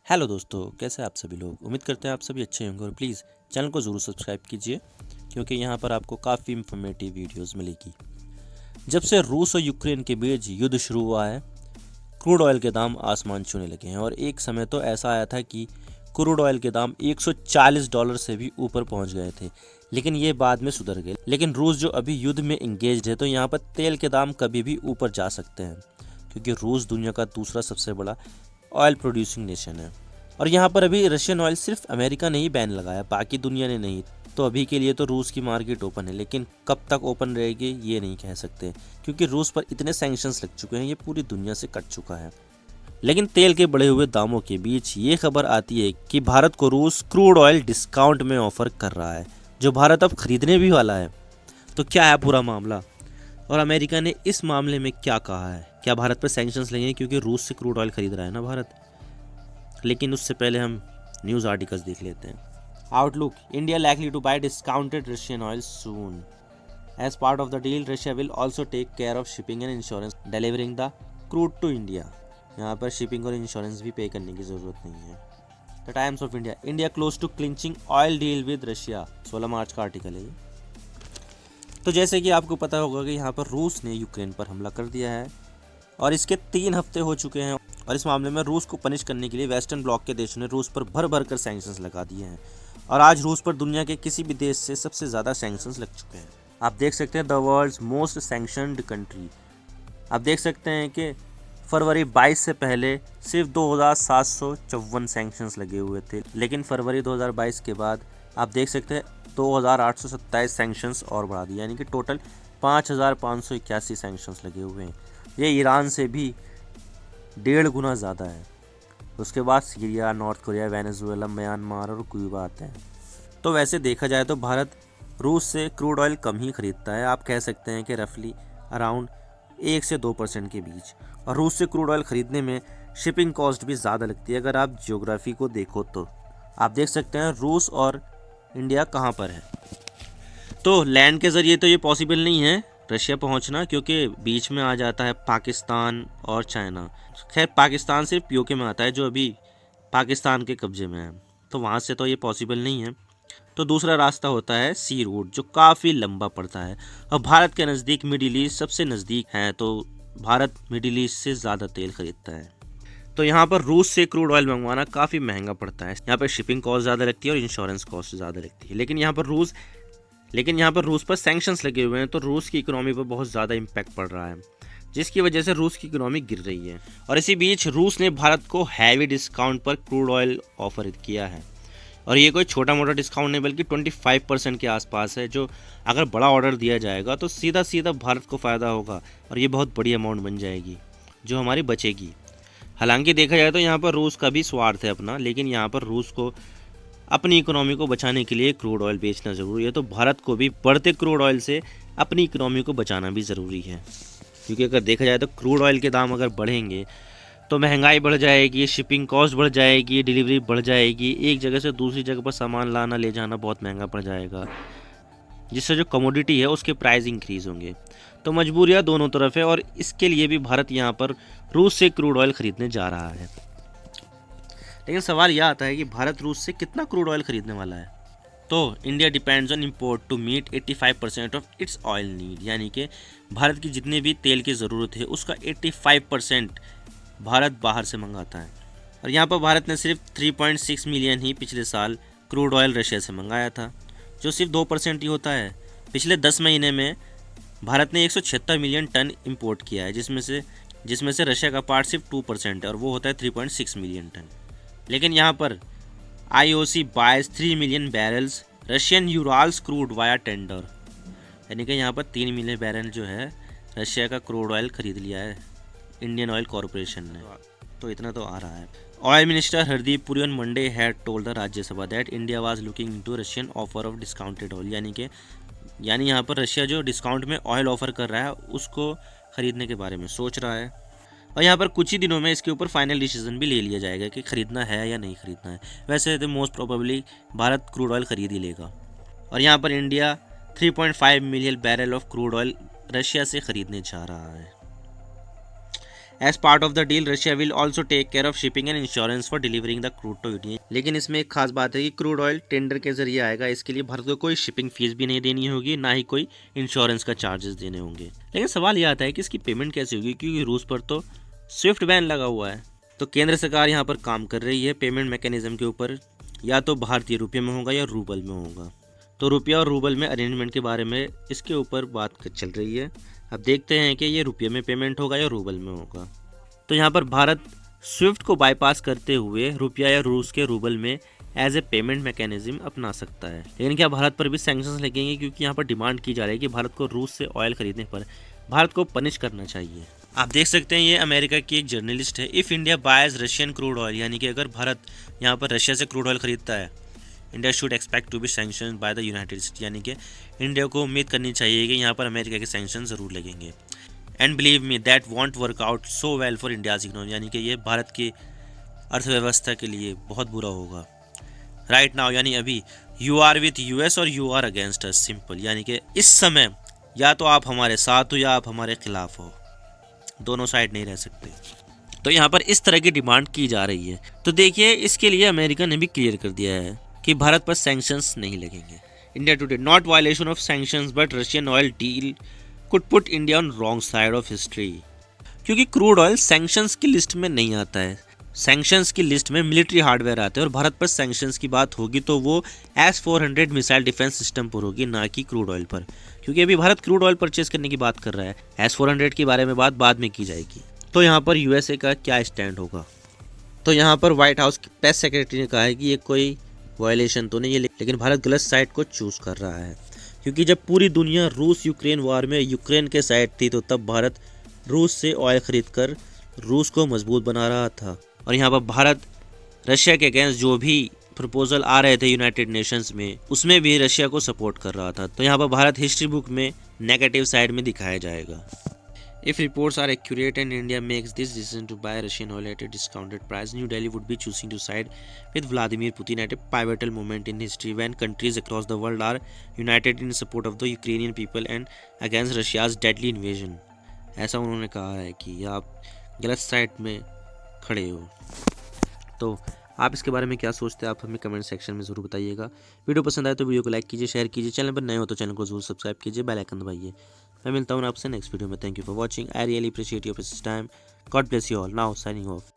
Hello दोस्तों, कैसे हैं आप सभी लोग। उम्मीद करते हैं आप सभी अच्छे होंगे और प्लीज़ चैनल को ज़रूर सब्सक्राइब कीजिए क्योंकि यहाँ पर आपको काफ़ी इंफॉर्मेटिव वीडियोस मिलेगी। जब से रूस और यूक्रेन के बीच युद्ध शुरू हुआ है, क्रूड ऑयल के दाम आसमान छूने लगे हैं और एक समय तो ऐसा आया था कि क्रूड ऑयल के दाम $140 से भी ऊपर पहुंच गए थे, लेकिन ये बाद में सुधर गए। लेकिन रूस जो अभी युद्ध में इंगेज्ड है, तो यहाँ पर तेल के दाम कभी भी ऊपर जा सकते हैं क्योंकि रूस दुनिया का दूसरा सबसे बड़ा ऑयल प्रोड्यूसिंग नेशन है। और यहाँ पर अभी रशियन ऑयल सिर्फ अमेरिका ने ही बैन लगाया, बाकी दुनिया ने नहीं। तो अभी के लिए तो रूस की मार्केट ओपन है, लेकिन कब तक ओपन रहेगी ये नहीं कह सकते क्योंकि रूस पर इतने सैंक्शंस लग चुके हैं, ये पूरी दुनिया से कट चुका है। लेकिन तेल के बढ़े हुए दामों के बीच ये खबर आती है कि भारत को रूस क्रूड ऑयल डिस्काउंट में ऑफर कर रहा है, जो भारत अब खरीदने भी वाला है। तो क्या है पूरा मामला और अमेरिका ने इस मामले में क्या कहा है? क्या भारत पर सैंक्शंस लगेंगे क्योंकि रूस से क्रूड ऑयल खरीद रहा है ना भारत? लेकिन उससे पहले हम न्यूज़ आर्टिकल्स देख लेते हैं। Outlook: India likely to buy discounted Russian oil soon. As part of the deal, Russia will also take care of shipping and insurance delivering the crude to India. यहाँ पर शिपिंग और insurance भी पे करने की ज़रूरत नहीं है। The Times of India: India close to clinching oil deal with Russia. 16 मार्च का आर्टिकल है ये। तो जैसे कि आपको पता होगा कि यहाँ पर रूस ने यूक्रेन पर हमला कर दिया है और इसके 3 हफ्ते हो चुके हैं और इस मामले में रूस को पनिश करने के लिए वेस्टर्न ब्लॉक के देशों ने रूस पर भर भर कर सैंक्शंस लगा दिए हैं और आज रूस पर दुनिया के किसी भी देश से सबसे ज़्यादा सैंक्शंस लग चुके हैं। आप देख सकते हैं the world's most sanctioned country. आप देख सकते हैं कि फरवरी 22 से पहले सिर्फ 2754 सैंक्शंस लगे हुए थे, लेकिन फरवरी 2022 के बाद आप देख सकते हैं 2827 सैंक्शंस और बढ़ा दिए, यानी कि टोटल 5581 सैंक्शंस लगे हुए हैं। ये ईरान से भी 1.5 गुना ज़्यादा है। उसके बाद Syria, north Korea, Venezuela, Myanmar और क्यूबा आते हैं। तो वैसे देखा जाए तो भारत रूस से क्रूड ऑयल कम ही खरीदता है। आप कह सकते हैं कि रफली अराउंड 1 से 2% के बीच। और रूस से क्रूड ऑयल ख़रीदने में शिपिंग कॉस्ट भी ज़्यादा लगती है। अगर आप ज्योग्राफी को देखो तो आप देख सकते हैं रूस और इंडिया कहाँ पर है। तो लैंड के ज़रिए तो ये पॉसिबल नहीं है रशिया पहुंचना, क्योंकि बीच में आ जाता है पाकिस्तान और चाइना। खैर, पाकिस्तान सिर्फ पीओके में आता है जो अभी पाकिस्तान के कब्जे में है, तो वहाँ से तो ये पॉसिबल नहीं है। तो दूसरा रास्ता होता है सी रूट, जो काफ़ी लंबा पड़ता है और भारत के नज़दीक मिडिल ईस्ट सबसे नज़दीक है, तो भारत मिडिल ईस्ट से ज़्यादा तेल खरीदता है। तो यहाँ पर रूस से क्रूड ऑयल मंगवाना काफ़ी महंगा पड़ता है। यहाँ पर शिपिंग कॉस्ट ज़्यादा लगती है और इंश्योरेंस कॉस्ट ज़्यादा लगती है। लेकिन यहाँ पर रूस पर सैंक्शंस लगे हुए हैं, तो रूस की इकोनॉमी पर बहुत ज़्यादा इम्पैक्ट पड़ रहा है, जिसकी वजह से रूस की इकोनॉमी गिर रही है। और इसी बीच रूस ने भारत को हैवी डिस्काउंट पर क्रूड ऑयल ऑफर किया है और ये कोई छोटा मोटा डिस्काउंट नहीं बल्कि 25% के आसपास है, जो अगर बड़ा ऑर्डर दिया जाएगा तो सीधा सीधा भारत को फ़ायदा होगा और ये बहुत बड़ी अमाउंट बन जाएगी जो हमारी बचेगी। हालांकि देखा जाए तो यहाँ पर रूस का भी स्वार्थ है अपना, लेकिन यहाँ पर रूस को अपनी इकोनॉमी को बचाने के लिए क्रूड ऑयल बेचना ज़रूरी है, तो भारत को भी बढ़ते क्रूड ऑयल से अपनी इकोनॉमी को बचाना भी ज़रूरी है। क्योंकि अगर देखा जाए तो क्रूड ऑयल के दाम अगर बढ़ेंगे तो महंगाई बढ़ जाएगी, शिपिंग कॉस्ट बढ़ जाएगी, डिलीवरी बढ़ जाएगी, एक जगह से दूसरी जगह पर सामान लाना ले जाना बहुत महंगा पड़ जाएगा, जिससे जो कमोडिटी है उसके प्राइस इंक्रीज़ होंगे। तो मजबूरियाँ दोनों तरफ है और इसके लिए भी भारत यहाँ पर रूस से क्रूड ऑयल ख़रीदने जा रहा है। लेकिन सवाल यह आता है कि भारत रूस से कितना क्रूड ऑयल खरीदने वाला है। तो India depends on import to meet 85% of its oil need, यानी कि भारत की जितने भी तेल की ज़रूरत है उसका 85% भारत बाहर से मंगाता है। और यहाँ पर भारत ने सिर्फ 3.6 मिलियन ही पिछले साल क्रूड ऑयल रशिया से मंगाया था, जो सिर्फ 2% ही होता है। पिछले 10 महीने में भारत ने 176 मिलियन टन इम्पोर्ट किया है, जिसमें से रशिया का पार्ट सिर्फ 2% है और वो होता है 3.6 मिलियन टन। लेकिन यहाँ पर IOC बायस 3 million barrels Russian Urals crude via tender, यानी कि यहाँ पर 3 मिलियन बैरल जो है रशिया का क्रूड ऑयल खरीद लिया है इंडियन ऑयल कॉरपोरेशन ने। तो इतना तो आ रहा है। Oil minister Hardeep Puri on Monday had told the Rajya Sabha that India was looking into Russian offer of discounted oil, यानी यहाँ पर रशिया जो डिस्काउंट में ऑयल ऑफर कर रहा है उसको खरीदने के बारे में सोच रहा है। और यहाँ पर कुछ ही दिनों में इसके ऊपर फाइनल डिसीजन भी ले लिया जाएगा कि ख़रीदना है या नहीं ख़रीदना है। वैसे तो most probably Bharat crude oil ख़रीद ही लेगा। और यहाँ पर India 3.5 million barrel of crude oil Russia से ख़रीदने जा रहा है। As part of the deal Russia will also take care of shipping and insurance for delivering the crude to India. लेकिन इसमें एक खास बात है कि क्रूड ऑयल टेंडर के जरिए आएगा, इसके लिए भारत को कोई शिपिंग फीस भी नहीं देनी होगी, ना ही कोई इंश्योरेंस का चार्जेस देने होंगे। लेकिन सवाल यह आता है कि इसकी पेमेंट कैसे होगी, क्योंकि रूस पर तो स्विफ्ट बैन लगा हुआ है। तो केंद्र सरकार यहाँ पर काम कर रही है पेमेंट मैकेनिज्म के ऊपर, या तो भारतीय रुपये में होगा या रूबल में होगा। तो रुपया और रूबल में अरेंजमेंट के बारे में इसके ऊपर बात चल रही है। अब देखते हैं कि ये रुपये में पेमेंट होगा या रूबल में होगा। तो यहाँ पर भारत स्विफ्ट को बाईपास करते हुए रुपया या रूस के रूबल में एज ए पेमेंट मैकेनिज्म अपना सकता है। लेकिन क्या भारत पर भी सैंक्शंस लगेंगे, क्योंकि यहाँ पर डिमांड की जा रही है कि भारत को रूस से ऑयल खरीदने पर भारत को पनिश करना चाहिए। आप देख सकते हैं ये अमेरिका की एक जर्नलिस्ट है। If India boys Russian crude oil, यानी कि अगर भारत यहाँ पर रशिया से क्रूड ऑयल खरीदता है, India should expect to be sanction by the United States, यानी कि इंडिया को उम्मीद करनी चाहिए कि यहाँ पर अमेरिका के सैंक्शन ज़रूर लगेंगे। And believe me that want work out so well for India's economy, यानी कि ये भारत की अर्थव्यवस्था के लिए बहुत बुरा होगा। राइट नाउ, यानी अभी यू आर विथ यूएस और you are against us, simple. यानी कि इस समय या तो आप हमारे साथ हो या आप हमारे खिलाफ हो, दोनों साइड नहीं रह सकते। तो यहाँ पर इस तरह की डिमांड की जा रही है। तो देखिए, इसके लिए अमेरिका ने भी क्लियर कर दिया है कि भारत पर सैंक्शंस नहीं लगेंगे। India today, not violation of sanctions but Russian oil deal could put India on wrong side of history. क्योंकि क्रूड ऑयल सैंक्शंस की लिस्ट में नहीं आता है, सैंक्शंस की लिस्ट में मिलिट्री हार्डवेयर आते हैं, और भारत पर सैंक्शंस की बात होगी तो वो S-400 मिसाइल डिफेंस सिस्टम पर होगी, ना कि क्रूड ऑयल पर। क्योंकि अभी भारत क्रूड ऑयल परचेज करने की बात कर रहा है, S-400 के बारे में बात बाद में की जाएगी। तो यहाँ पर USA का क्या स्टैंड होगा? तो यहाँ पर व्हाइट हाउस की प्रेस सेक्रेटरी ने कहा है कि ये कोई वायलेशन तो नहीं है, लेकिन भारत गलत साइड को चूज कर रहा है। क्योंकि जब पूरी दुनिया रूस यूक्रेन वार में यूक्रेन के साइड थी, तो तब भारत रूस से ऑयल खरीद कर रूस को मजबूत बना रहा था। और यहाँ पर भारत रशिया के अगेंस्ट जो भी प्रपोजल आ रहे थे यूनाइटेड नेशंस में, उसमें भी रशिया को सपोर्ट कर रहा था। तो यहाँ पर भारत हिस्ट्री बुक में नेगेटिव साइड में दिखाया जाएगा। If reports are accurate and India makes this decision to buy Russian oil at a discounted price, New Delhi would be choosing to side with Vladimir Putin at a pivotal moment in history when countries across the world are united in support of the Ukrainian people and against Russia's deadly invasion. ऐसा उन्होंने कहा है कि आप गलत side में खड़े हो। तो आप इसके बारे में क्या सोचते हैं, आप हमें कमेंट सेक्शन में ज़रूर बताइएगा। वीडियो पसंद आए तो वीडियो को लाइक कीजिए, शेयर कीजिए, चैनल पर नए हो तो चैनल को जरूर सब्सक्राइब कीजिए, बेल आइकन दबाइए। मैं मिलता हूँ आपसे नेक्स्ट वीडियो में। Thank you for watching. I really appreciate your precious time. God bless you all. Now signing off.